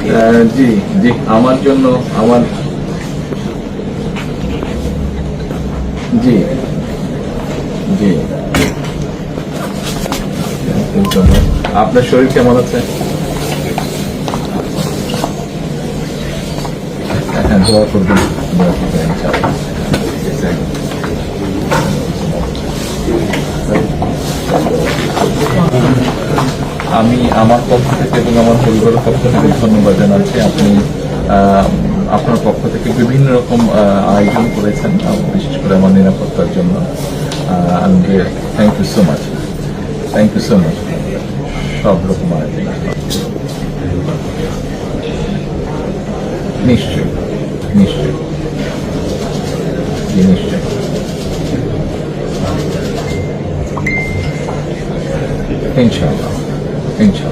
জি জি, আমার জন্য আমার জি জি। আপনার শরীর কেমন আছে? হ্যাঁ, দোয়া করবেন, দোয়া করবেন ইনশাআল্লাহ। আমি আমার পক্ষ থেকে এবং আমার পরিবারের পক্ষ থেকে ধন্যবাদ জানাচ্ছি। আপনি আপনার পক্ষ থেকে বিভিন্ন রকম আয়োজন করেছেন, বিশেষ করে আমার নিরাপত্তার জন্য। Thank you so much, thank you so much. সব রকম আয়োজন নিশ্চয় নিশ্চয় নিশ্চয়। ইনশাআল্লাহ ইনশাআল্লাহ।